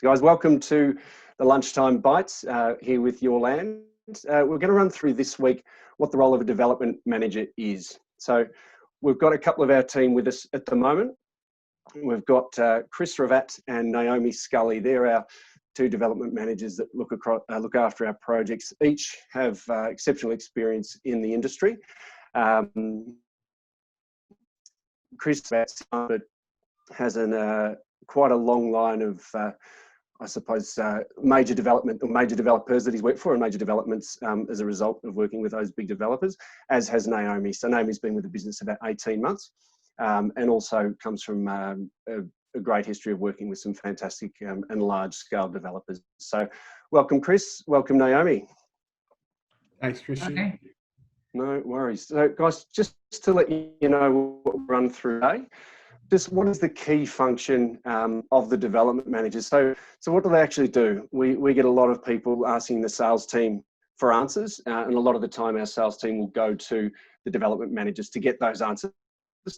So guys, welcome to the Lunchtime Bites here with Your Land. We're going to run through this week what the role of a development manager is. So we've got a couple of our team with us at the moment. We've got Chris Ravat and Naomi Scully. They're our two development managers that look after our projects. Each have exceptional experience in the industry. Chris Ravat has quite a long line of major development or major developers that he's worked for and major developments as a result of working with those big developers, as has Naomi. So Naomi's been with the business about 18 months and also comes from a great history of working with some fantastic and large scale developers. So welcome, Chris. Welcome, Naomi. Thanks, Christian. Okay. No worries. So guys, just to let you know what we'll run through today. Just what is the key function of the development managers? So what do they actually do? We get a lot of people asking the sales team for answers, and a lot of the time our sales team will go to the development managers to get those answers,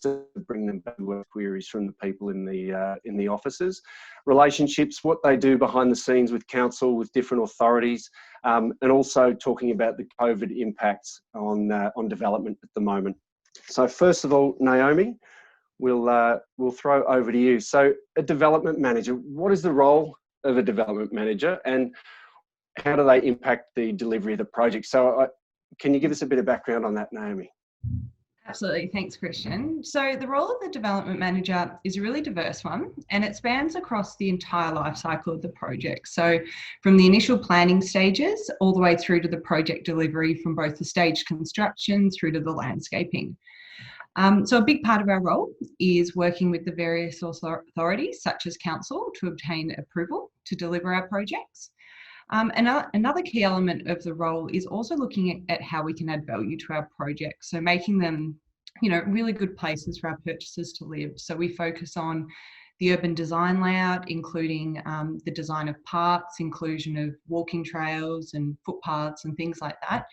to bring them back to queries from the people in the offices. Relationships, what they do behind the scenes with council, with different authorities, and also talking about the COVID impacts on development at the moment. So first of all, Naomi, we'll throw over to you. So a development manager, what is the role of a development manager and how do they impact the delivery of the project? So can you give us a bit of background on that, Naomi? Absolutely. Thanks, Christian. So the role of the development manager is a really diverse one, and it spans across the entire life cycle of the project. So from the initial planning stages all the way through to the project delivery, from both the staged construction through to the landscaping. So a big part of our role is working with the various authorities, such as council, to obtain approval to deliver our projects. Another key element of the role is also looking at how we can add value to our projects. So making them, really good places for our purchasers to live. So we focus on the urban design layout, including the design of parks, inclusion of walking trails and footpaths and things like that,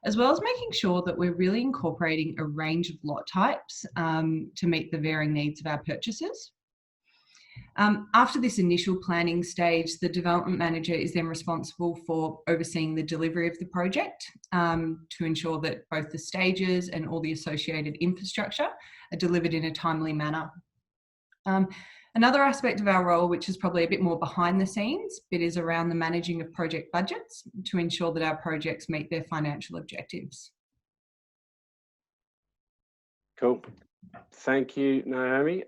as well as making sure that we're really incorporating a range of lot types to meet the varying needs of our purchasers. After this initial planning stage, the development manager is then responsible for overseeing the delivery of the project to ensure that both the stages and all the associated infrastructure are delivered in a timely manner. Another aspect of our role, which is probably a bit more behind the scenes, but is around the managing of project budgets to ensure that our projects meet their financial objectives. Cool. Thank you, Naomi.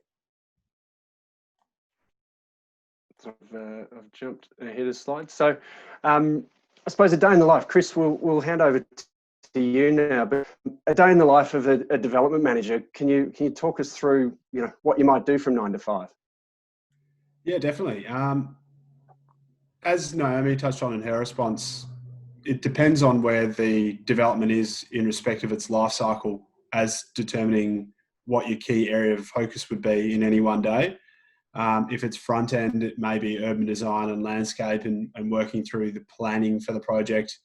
So I've jumped ahead of slides. So I suppose a day in the life, Chris, we'll hand over to you now, but a day in the life of a development manager, can you talk us through, what you might do from 9 to 5? Yeah, definitely. As Naomi touched on in her response, it depends on where the development is in respect of its life cycle as determining what your key area of focus would be in any one day. If it's front end, it may be urban design and landscape and working through the planning for the project.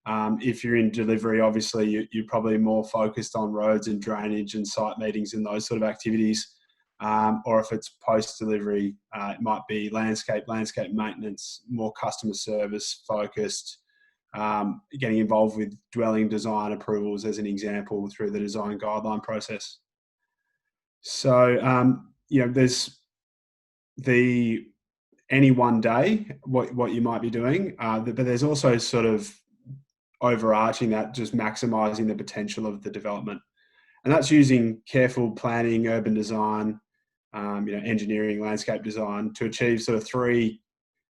If you're in delivery, obviously you're probably more focused on roads and drainage and site meetings and those sort of activities. Or if it's post-delivery, it might be landscape maintenance, more customer service focused, getting involved with dwelling design approvals as an example through the design guideline process. So, there's any one day, what you might be doing, but there's also sort of overarching that, just maximising the potential of the development. And that's using careful planning, urban design, engineering, landscape design to achieve sort of 3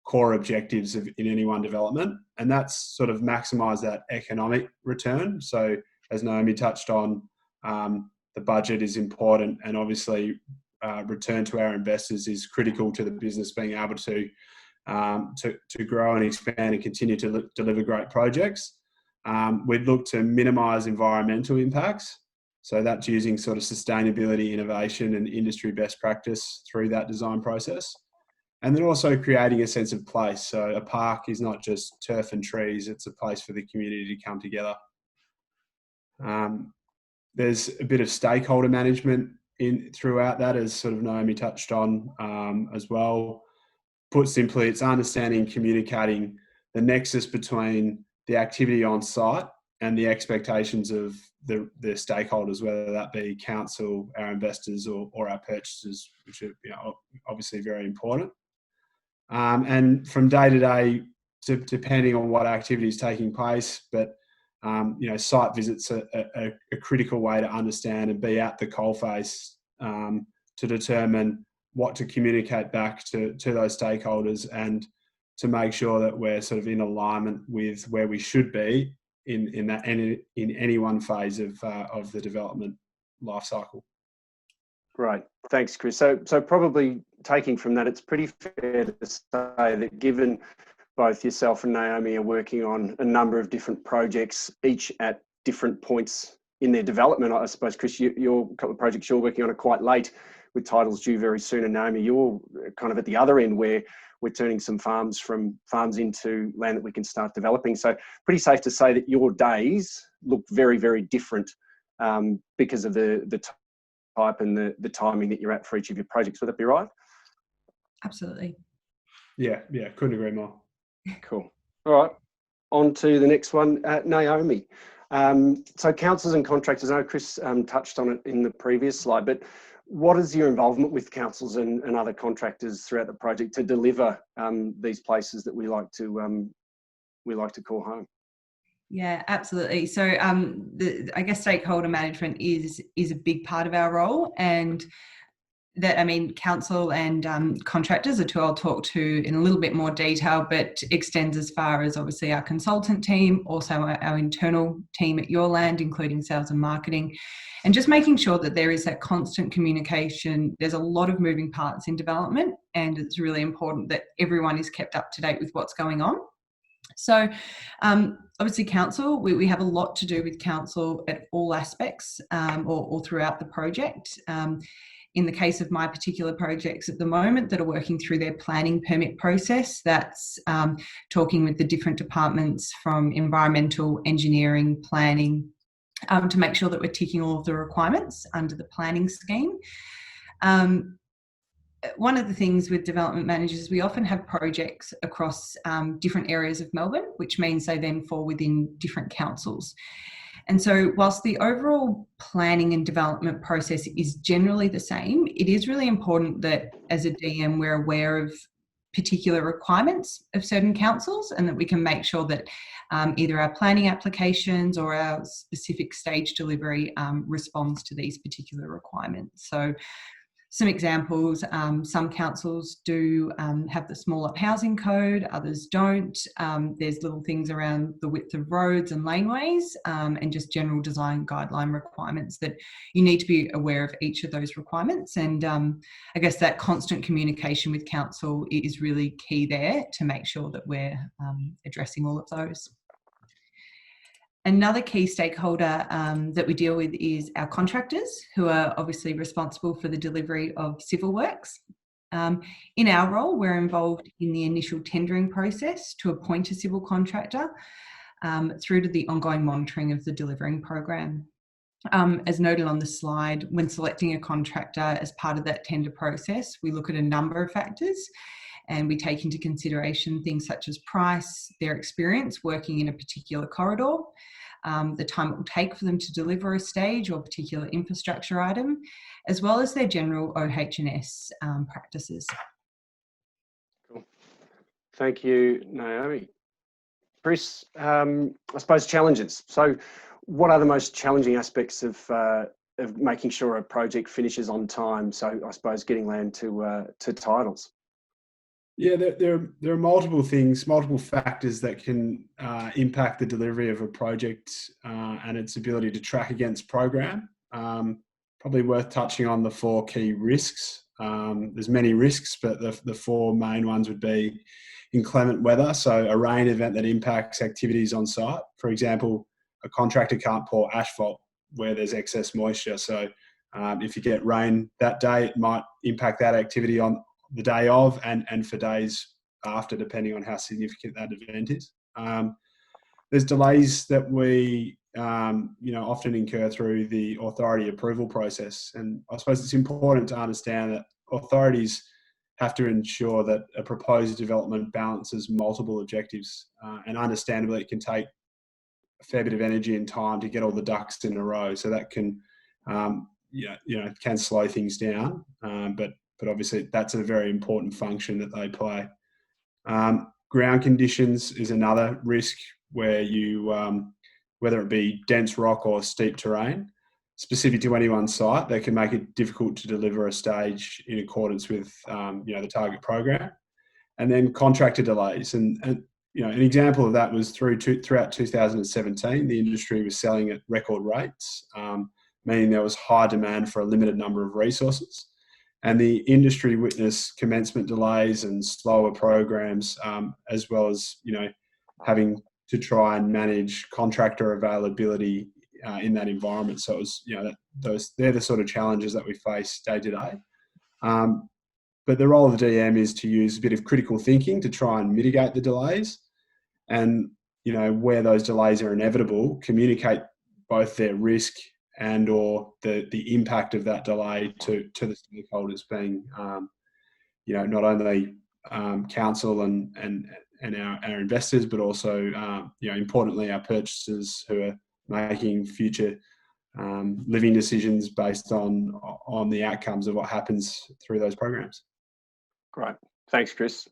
core objectives in any one development. And that's sort of maximise that economic return. So as Naomi touched on, the budget is important, and obviously return to our investors is critical to the business being able to grow and expand and continue to deliver great projects. We'd look to minimise environmental impacts. So that's using sort of sustainability, innovation and industry best practice through that design process. And then also creating a sense of place. So a park is not just turf and trees, it's a place for the community to come together. There's a bit of stakeholder management throughout that, as sort of Naomi touched on as well. put simply, it's understanding, communicating the nexus between the activity on site and the expectations of the stakeholders, whether that be council, our investors, or our purchasers, which are obviously very important. And from day to day, depending on what activity is taking place, but site visits are a critical way to understand and be at the coalface to determine what to communicate back to those stakeholders, and to make sure that we're sort of in alignment with where we should be in any one phase of the development life cycle. Great, thanks, Chris. So probably taking from that, it's pretty fair to say that given both yourself and Naomi are working on a number of different projects, each at different points in their development. I suppose, Chris, your couple of projects you're working on are quite late, with titles due very soon, and Naomi, you're kind of at the other end where we're turning some farms into land that we can start developing. So pretty safe to say that your days look very, very different because of the type and the timing that you're at for each of your projects. Would that be right? Absolutely. Yeah, couldn't agree more. Cool. All right, on to the next one, Naomi. So councils and contractors, I know Chris touched on it in the previous slide, but what is your involvement with councils and other contractors throughout the project to deliver these places that we like to call home? Yeah, absolutely. So I guess stakeholder management is a big part of our role, and that, I mean, council and contractors are two I'll talk to in a little bit more detail, but extends as far as obviously our consultant team, also our internal team at Your Land, including sales and marketing, and just making sure that there is that constant communication. There's a lot of moving parts in development, and it's really important that everyone is kept up to date with what's going on. So obviously council, we have a lot to do with council at all aspects or throughout the project. In the case of my particular projects at the moment that are working through their planning permit process, that's talking with the different departments from environmental, engineering, planning, to make sure that we're ticking all of the requirements under the planning scheme. One of the things with development managers, we often have projects across different areas of Melbourne, which means they then fall within different councils. And so whilst the overall planning and development process is generally the same, it is really important that as a DM, we're aware of particular requirements of certain councils, and that we can make sure that either our planning applications or our specific stage delivery responds to these particular requirements. So some examples, some councils do have the small up housing code, others don't. There's little things around the width of roads and laneways, and just general design guideline requirements that you need to be aware of each of those requirements. And I guess that constant communication with council is really key there to make sure that we're addressing all of those. Another key stakeholder that we deal with is our contractors, who are obviously responsible for the delivery of civil works. In our role, we're involved in the initial tendering process to appoint a civil contractor through to the ongoing monitoring of the delivering program. As noted on the slide, when selecting a contractor as part of that tender process, we look at a number of factors, and we take into consideration things such as price, their experience working in a particular corridor, the time it will take for them to deliver a stage or particular infrastructure item, as well as their general OH&S practices. Cool. Thank you, Naomi. Chris, I suppose challenges. So what are the most challenging aspects of making sure a project finishes on time? So I suppose getting land to titles. Yeah, there are multiple things, multiple factors that can impact the delivery of a project and its ability to track against program. Probably worth touching on the 4 key risks. There's many risks, but the 4 main ones would be inclement weather, so a rain event that impacts activities on site. For example, a contractor can't pour asphalt where there's excess moisture. So if you get rain that day, it might impact that activity on the day of and for days after, depending on how significant that event is. There's delays that we often incur through the authority approval process, and I suppose it's important to understand that authorities have to ensure that a proposed development balances multiple objectives. And understandably, it can take a fair bit of energy and time to get all the ducks in a row. So that can, can slow things down. But obviously, that's a very important function that they play. Ground conditions is another risk where you, whether it be dense rock or steep terrain, specific to any one site, they can make it difficult to deliver a stage in accordance with the target program. And then contractor delays, and an example of that was throughout 2017, the industry was selling at record rates, meaning there was high demand for a limited number of resources. And the industry witnessed commencement delays and slower programs, as well as having to try and manage contractor availability in that environment. So it was, they're the sort of challenges that we face day to day. But the role of the DM is to use a bit of critical thinking to try and mitigate the delays, and where those delays are inevitable, communicate both their risk and or the impact of that delay to the stakeholders, being not only council and our investors, but also importantly our purchasers who are making future living decisions based on the outcomes of what happens through those programs. Great, thanks, Chris.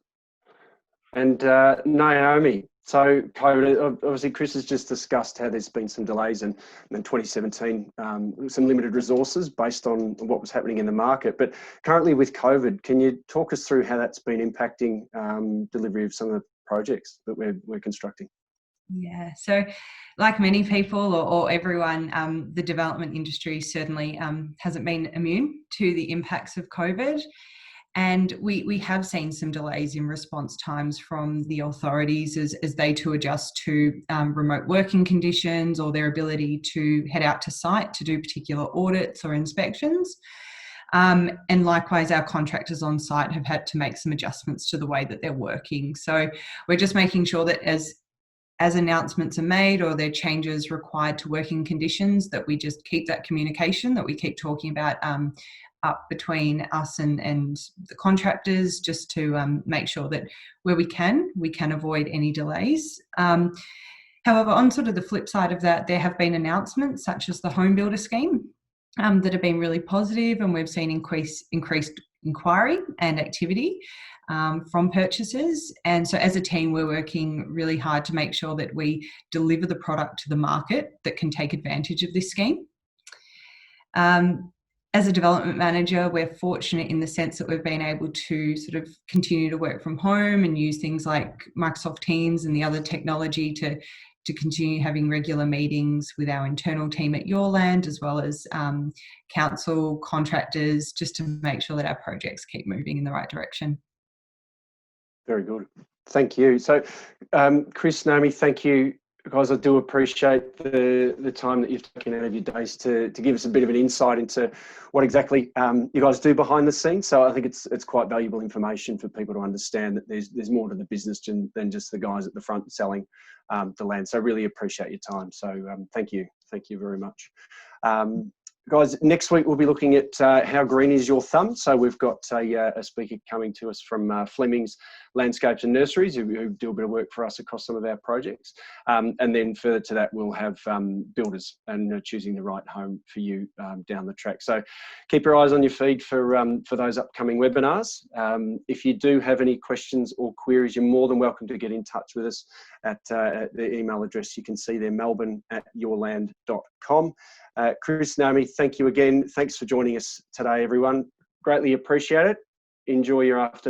And Naomi, so COVID, obviously Chris has just discussed how there's been some delays and in 2017, some limited resources based on what was happening in the market. But currently with COVID, can you talk us through how that's been impacting delivery of some of the projects that we're constructing? Yeah, so like many people or everyone, the development industry certainly hasn't been immune to the impacts of COVID. And we have seen some delays in response times from the authorities as they too adjust to remote working conditions or their ability to head out to site to do particular audits or inspections. And likewise, our contractors on site have had to make some adjustments to the way that they're working. So we're just making sure that as announcements are made or there are changes required to working conditions, that we just keep that communication that we keep talking about up between us and the contractors, just to make sure that where we can avoid any delays. However, on sort of the flip side of that, there have been announcements such as the home builder scheme that have been really positive, and we've seen increased inquiry and activity from purchasers. And so as a team, we're working really hard to make sure that we deliver the product to the market that can take advantage of this scheme. As a development manager, we're fortunate in the sense that we've been able to sort of continue to work from home and use things like Microsoft Teams and the other technology to continue having regular meetings with our internal team at Your Land, as well as council contractors, just to make sure that our projects keep moving in the right direction. Very good. Thank you. So, Chris, Naomi, thank you, guys. I do appreciate the time that you've taken out of your days to give us a bit of an insight into what exactly you guys do behind the scenes. So I think it's quite valuable information for people to understand that there's more to the business than just the guys at the front selling the land. So I really appreciate your time. So thank you very much. Guys, next week we'll be looking at how green is your thumb. So we've got a speaker coming to us from Fleming's Landscapes and Nurseries who do a bit of work for us across some of our projects. And then further to that, we'll have builders and choosing the right home for you down the track. So keep your eyes on your feed for those upcoming webinars. If you do have any questions or queries, you're more than welcome to get in touch with us at the email address you can see there, melbourne@yourland.com. Chris, Naomi, thank you again. Thanks for joining us today, everyone. Greatly appreciate it. Enjoy your afternoon.